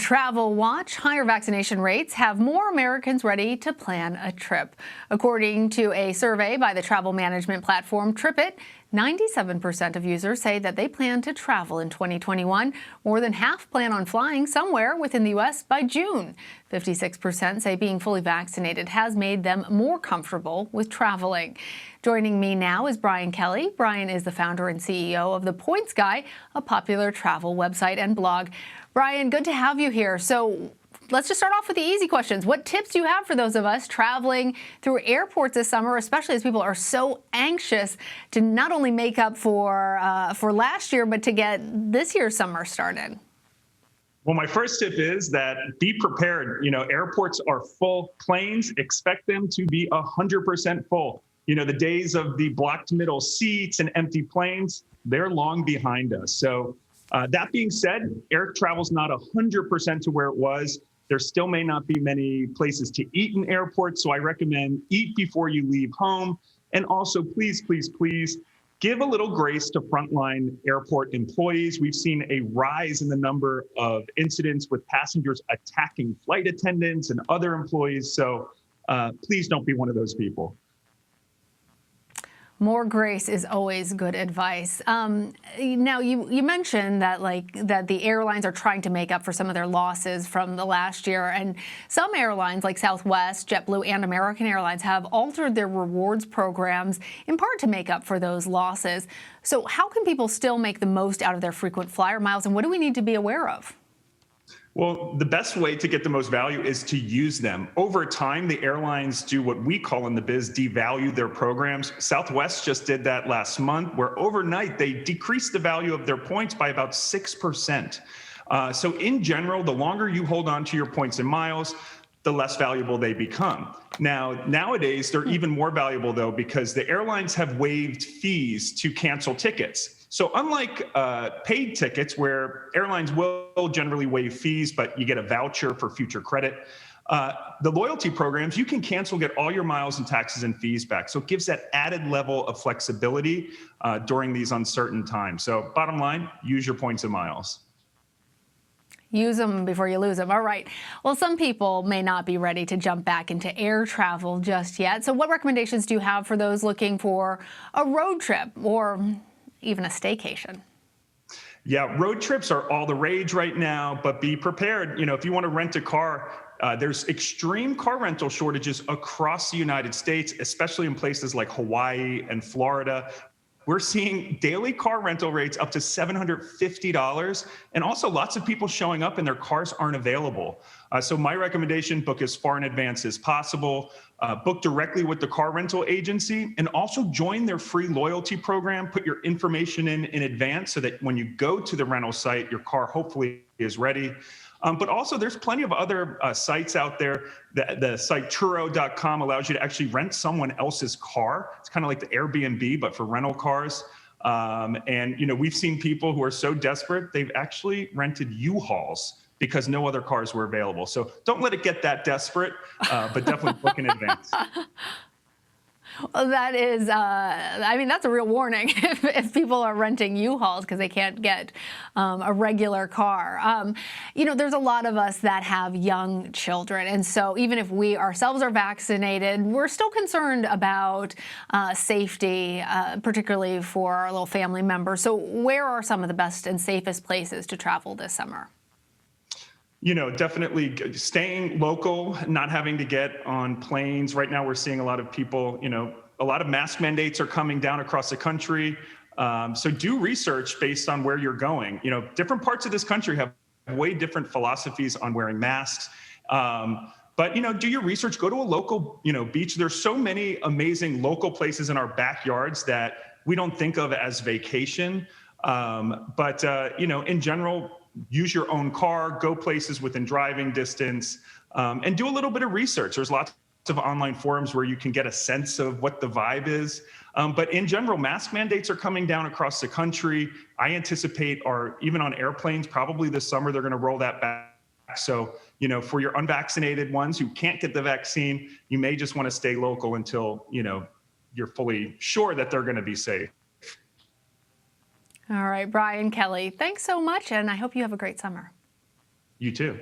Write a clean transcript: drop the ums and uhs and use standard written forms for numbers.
Travel Watch, higher vaccination rates have more Americans ready to plan a trip. According to a survey by the travel management platform TripIt, 97% of users say that they plan to travel in 2021. More than half plan on flying somewhere within the U.S. by June. 56% say being fully vaccinated has made them more comfortable with traveling. Joining me now is Brian Kelly. Brian is the founder and CEO of The Points Guy, a popular travel website and blog. Brian, good to have you here. So let's just start off with the easy questions. What tips do you have for those of us traveling through airports this summer, especially as people are so anxious to not only make up for last year, but to get this year's summer started? Well, my first tip is that be prepared. Airports are full. Planes, expect them to be 100% full. The days of the blocked middle seats and empty planes, they're long behind us. So that being said, air travel's not 100% to where it was. There still may not be many places to eat in airports, so I recommend eat before you leave home. And also, please, please, please give a little grace to frontline airport employees. We've seen a rise in the number of incidents with passengers attacking flight attendants and other employees, so please don't be one of those people. More grace is always good advice. Now, you mentioned that the airlines are trying to make up for some of their losses from the last year, and some airlines like Southwest, JetBlue, and American Airlines have altered their rewards programs in part to make up for those losses. So how can people still make the most out of their frequent flyer miles, and what do we need to be aware of? Well, the best way to get the most value is to use them. Over time, the airlines do what we call in the biz devalue their programs. Southwest just did that last month, where overnight they decreased the value of their points by about 6%. So in general, the longer you hold on to your points and miles, the less valuable they become. Nowadays, they're even more valuable, though, because the airlines have waived fees to cancel tickets. So unlike paid tickets, where airlines will generally waive fees, but you get a voucher for future credit, the loyalty programs, you can cancel, get all your miles and taxes and fees back. So it gives that added level of flexibility during these uncertain times. So bottom line, use your points and miles. Use them before you lose them. All right. Well, some people may not be ready to jump back into air travel just yet. So what recommendations do you have for those looking for a road trip or even a staycation? Yeah, road trips are all the rage right now, but be prepared. If you want to rent a car, there's extreme car rental shortages across the United States, especially in places like Hawaii and Florida. We're seeing daily car rental rates up to $750, and also lots of people showing up and their cars aren't available. So my recommendation, book as far in advance as possible, book directly with the car rental agency, and also join their free loyalty program. Put your information in advance so that when you go to the rental site, your car hopefully is ready. But also there's plenty of other sites out there. The site Turo.com allows you to actually rent someone else's car. It's kind of like the Airbnb, but for rental cars. And we've seen people who are so desperate, they've actually rented U-Hauls because no other cars were available. So don't let it get that desperate, but definitely book in advance. Well, that is, that's a real warning if people are renting U-Hauls because they can't get a regular car. There's a lot of us that have young children. And so even if we ourselves are vaccinated, we're still concerned about safety, particularly for our little family members. So where are some of the best and safest places to travel this summer? Definitely staying local, not having to get on planes. Right now, we're seeing a lot of people, a lot of mask mandates are coming down across the country. So do research based on where you're going. Different parts of this country have way different philosophies on wearing masks. But, do your research, go to a local, beach. There's so many amazing local places in our backyards that we don't think of as vacation. But in general, use your own car, go places within driving distance, and do a little bit of research. There's lots of online forums where you can get a sense of what the vibe is. But in general, mask mandates are coming down across the country. I anticipate, even on airplanes, probably this summer, they're going to roll that back. So, for your unvaccinated ones who can't get the vaccine, you may just want to stay local until, you're fully sure that they're going to be safe. All right, Brian Kelly, thanks so much, and I hope you have a great summer. You too.